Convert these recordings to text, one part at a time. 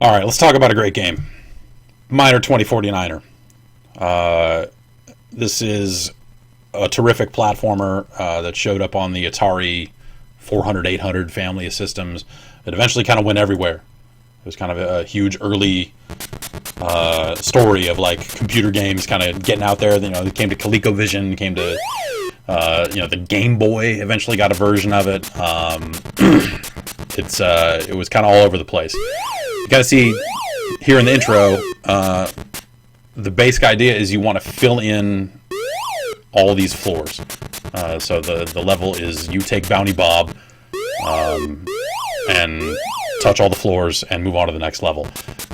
All right, let's talk about a great game. Miner 2049er. This is a terrific platformer that showed up on the Atari 400, 800 family of systems. It eventually kind of went everywhere. It was kind of a huge early story of like computer games kind of getting out there. You know, it came to ColecoVision, came to the Game Boy. Eventually got a version of it. It was kind of all over the place. You got to see here in the intro. The basic idea is you want to fill in all these floors. So the level is you take Bounty Bob and touch all the floors and move on to the next level.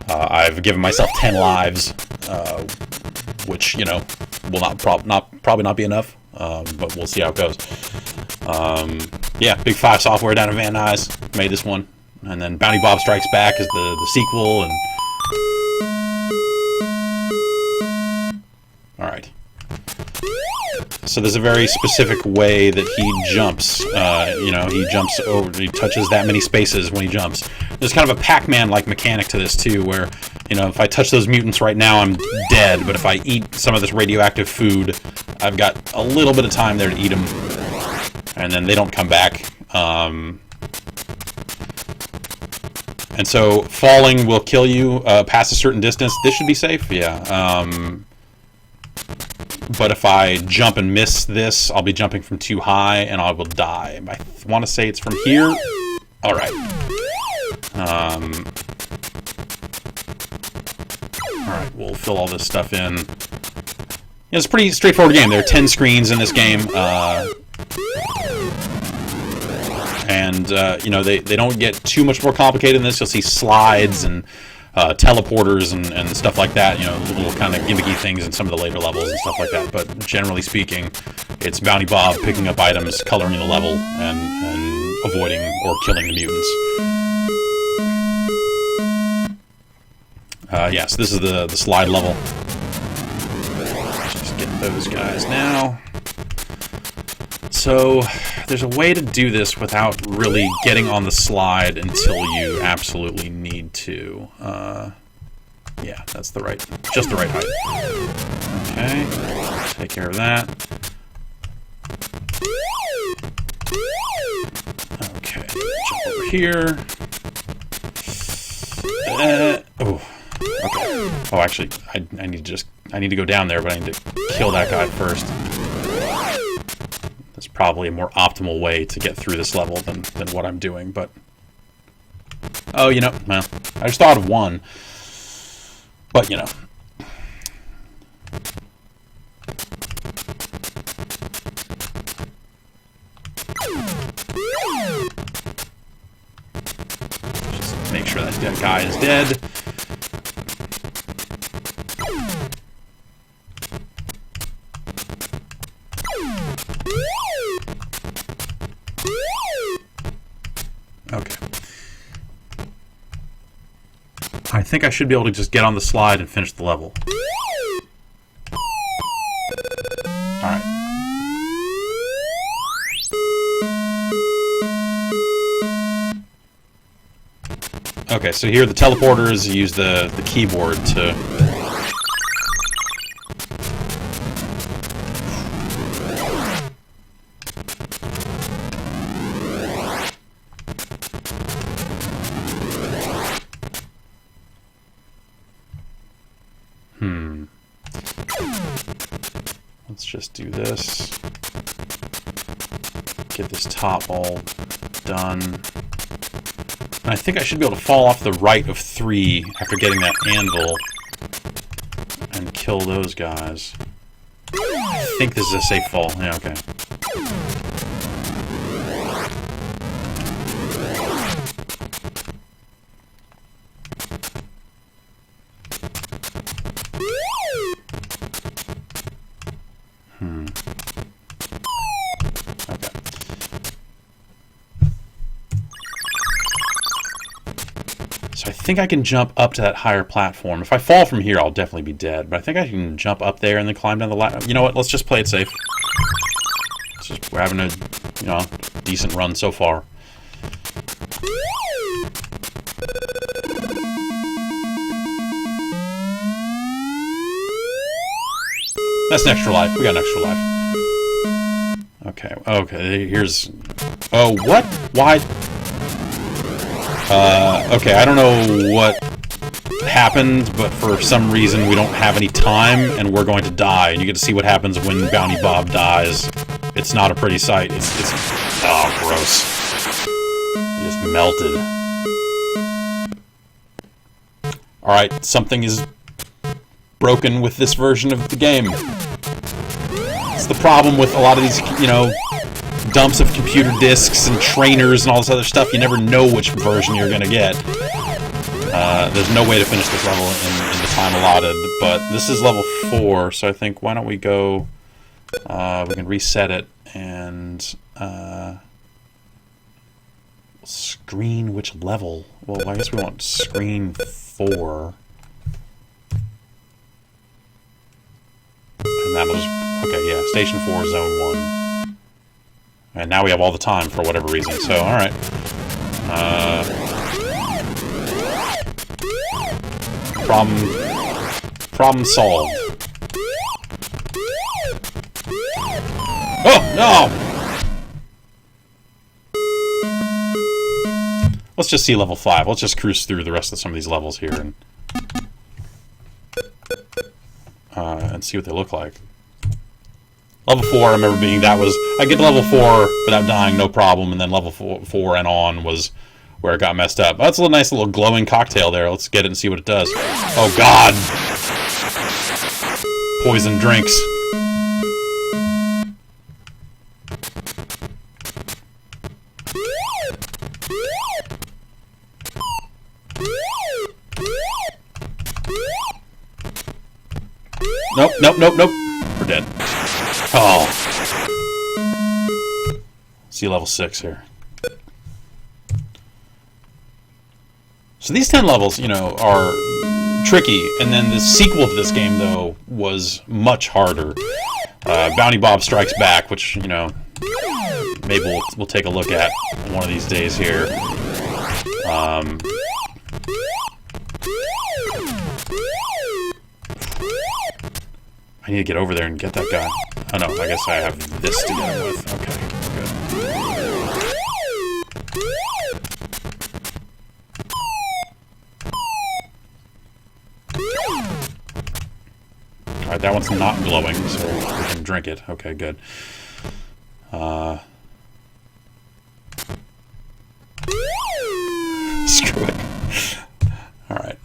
I've given myself 10 lives, which will probably not be enough, but we'll see how it goes. Yeah, Big Five Software down in Van Nuys made this one, and then Bounty Bob Strikes Back is the sequel. And all right. So there's a very specific way that he jumps. He jumps over, he touches that many spaces when he jumps. There's kind of a Pac-Man-like mechanic to this too, where, if I touch those mutants right now, I'm dead. But if I eat some of this radioactive food, I've got a little bit of time there to eat them, and then they don't come back. And so falling will kill you past a certain distance. This should be safe, yeah. But if I jump and miss this, I'll be jumping from too high and I will die. I want to say it's from here. All right. All right, we'll fill all this stuff in. It's a pretty straightforward game. There are 10 screens in this game. They don't get too much more complicated than this. You'll see slides and teleporters and stuff like that, little kind of gimmicky things in some of the later levels and stuff like that. But generally speaking, it's Bounty Bob picking up items, coloring the level, and avoiding or killing the mutants. So this is the slide level. Just get those guys now. So there's a way to do this without really getting on the slide until you absolutely need to. Yeah, that's just the right height. Okay, take care of that. Okay, jump over here. Okay. Oh, actually, I need to go down there, but I need to kill that guy first. That's probably a more optimal way to get through this level than what I'm doing, but... Oh, well, I just thought of one. But, Just make sure that guy is dead. Okay. I think I should be able to just get on the slide and finish the level. Alright. Okay, so here the teleporters use the keyboard to... Let's just do this. Get this top all done. And I think I should be able to fall off the right of 3 after getting that anvil and kill those guys. I think this is a safe fall. Yeah, okay. So I think I can jump up to that higher platform. If I fall from here, I'll definitely be dead. But I think I can jump up there and then climb down the ladder. You know what? Let's just play it safe. We're having a, decent run so far. That's an extra life. We got an extra life. Okay, okay, here's... Oh, what? Why? Okay, I don't know what happened, but for some reason we don't have any time, and we're going to die. And you get to see what happens when Bounty Bob dies. It's not a pretty sight. It's oh, gross. He just melted. Alright, something is broken with this version of the game. It's the problem with a lot of these, you know, dumps of computer disks and trainers and all this other stuff. You never know which version you're gonna get. There's no way to finish this level in the time allotted, but this is level 4, so I think why don't we go, we can reset it and screen which level. Well, I guess we want screen 4. And that was, okay, yeah, Station 4, Zone 1. And now we have all the time for whatever reason, so alright. Problem solved. Oh, no! Let's just see level 5. Let's just cruise through the rest of some of these levels here and see what they look like. Level 4, I remember being, that was, I get to level 4 without dying, no problem, and then level 4 and on was where it got messed up. Oh, that's a nice little glowing cocktail there. Let's get it and see what it does. Oh, God! Poison drinks. Nope, nope, nope, nope. We're dead. Oh. See level 6 here. So these 10 levels, you know, are tricky, and then the sequel to this game, though, was much harder. Bounty Bob Strikes Back, which, you know, maybe we'll take a look at one of these days here. I need to get over there and get that guy. Oh no, I guess I have this to get him with. Okay, good. Alright, that one's not glowing, so we can drink it. Okay, good. Screw it. Alright,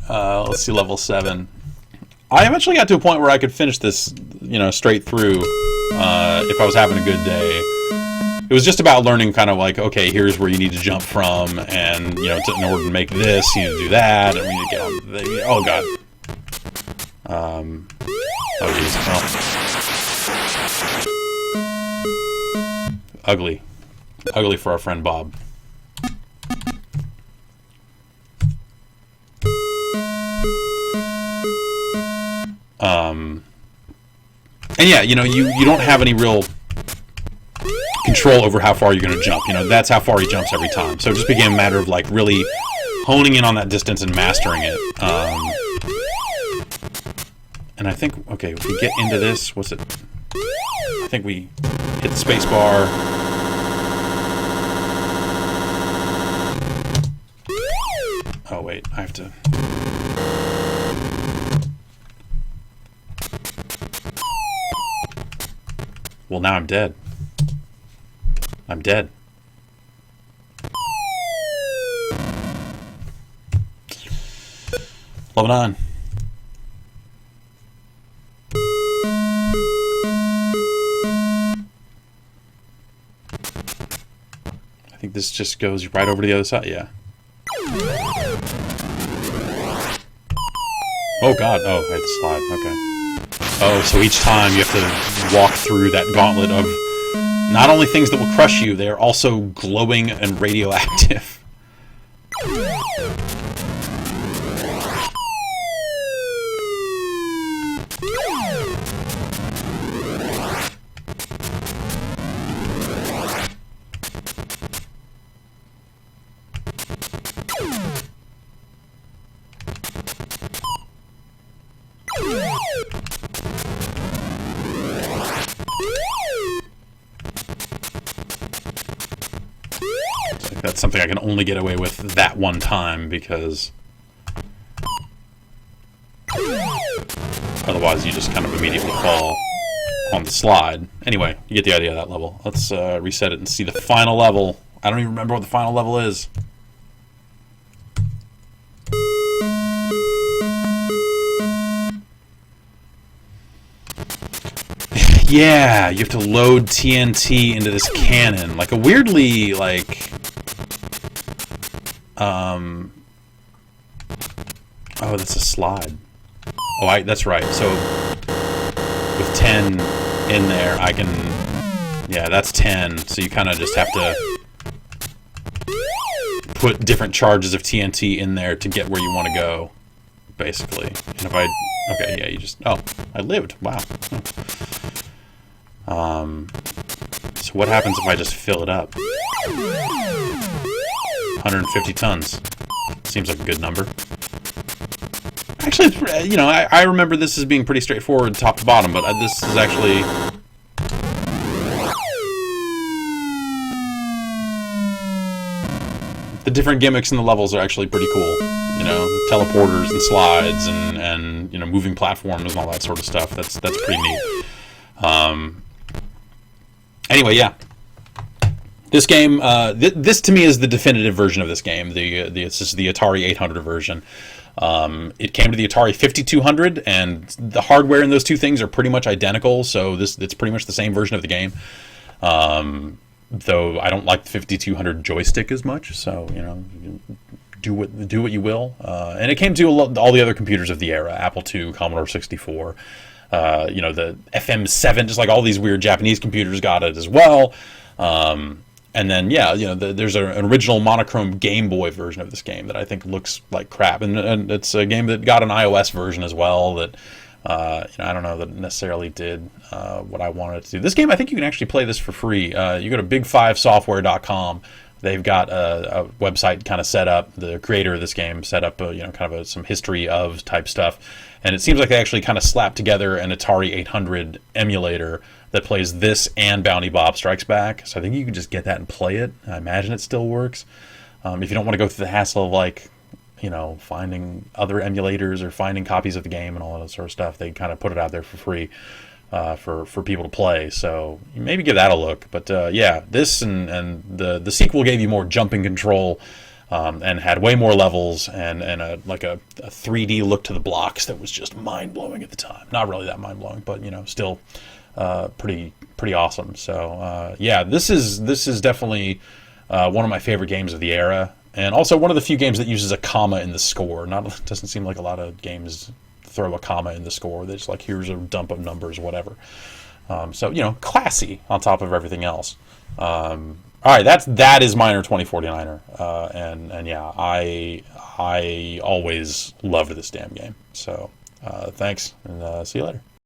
let's see level 7. I eventually got to a point where I could finish this, you know, straight through, if I was having a good day. It was just about learning kind of like, okay, here's where you need to jump from, and, you know, in order to make this, you need to do that, and we need to get on the, oh, God. Oh, geez, well. Ugly. Ugly for our friend Bob. And yeah, you know, you don't have any real control over how far you're going to jump. You know, that's how far he jumps every time. So it just became a matter of, like, really honing in on that distance and mastering it. And I think, okay, if we get into this, what's it? I think we hit the space bar. Oh, wait, I have to... Well, now I'm dead. I'm dead. Level 9. I think this just goes right over to the other side, yeah. Oh, God. Oh, I had to slide. Okay. Oh, so each time you have to walk through that gauntlet of not only things that will crush you, they are also glowing and radioactive. something I can only get away with that one time, because otherwise you just kind of immediately fall on the slide. Anyway, you get the idea of that level. Let's reset it and see the final level. I don't even remember what the final level is. Yeah, you have to load TNT into this cannon. Like a weirdly, like... Oh, that's a slide. Oh, that's right. So, with 10 in there, I can... Yeah, that's 10. So you kind of just have to put different charges of TNT in there to get where you want to go, basically. And if I... Okay, yeah, you just... Oh, I lived. Wow. So what happens if I just fill it up? 150 tons. Seems like a good number. Actually, you know, I remember this as being pretty straightforward top to bottom, but this is actually... The different gimmicks in the levels are actually pretty cool. You know, teleporters and slides and you know, moving platforms and all that sort of stuff. That's pretty neat. Anyway, yeah. This game, this to me is the definitive version of this game. This is the Atari 800 version. It came to the Atari 5200, and the hardware in those two things are pretty much identical. So it's pretty much the same version of the game. Though I don't like the 5200 joystick as much. So you know, do what you will. And it came to all the other computers of the era: Apple II, Commodore 64. You know, the FM7, just like all these weird Japanese computers got it as well. And then, yeah, you know, there's an original monochrome Game Boy version of this game that I think looks like crap. And it's a game that got an iOS version as well that, you know, I don't know that it necessarily did what I wanted it to do. This game, I think you can actually play this for free. You go to big5software.com. They've got a website kind of set up. The creator of this game set up, you know, kind of some history of type stuff. And it seems like they actually kind of slapped together an Atari 800 emulator that plays this and Bounty Bob Strikes Back. So I think you can just get that and play it. I imagine it still works. If you don't want to go through the hassle of, like, you know, finding other emulators or finding copies of the game and all that sort of stuff, they kind of put it out there for free for people to play. So maybe give that a look. But yeah, this and the sequel gave you more jumping control. And had way more levels and a 3D look to the blocks that was just mind-blowing at the time. Not really that mind-blowing, but, you know, still pretty awesome. So, yeah, this is definitely one of my favorite games of the era, and also one of the few games that uses a comma in the score. Doesn't seem like a lot of games throw a comma in the score. They're just like, here's a dump of numbers, whatever. So, you know, classy on top of everything else. All right, that is Miner 2049er, and yeah, I always loved this damn game. So thanks, and see you later.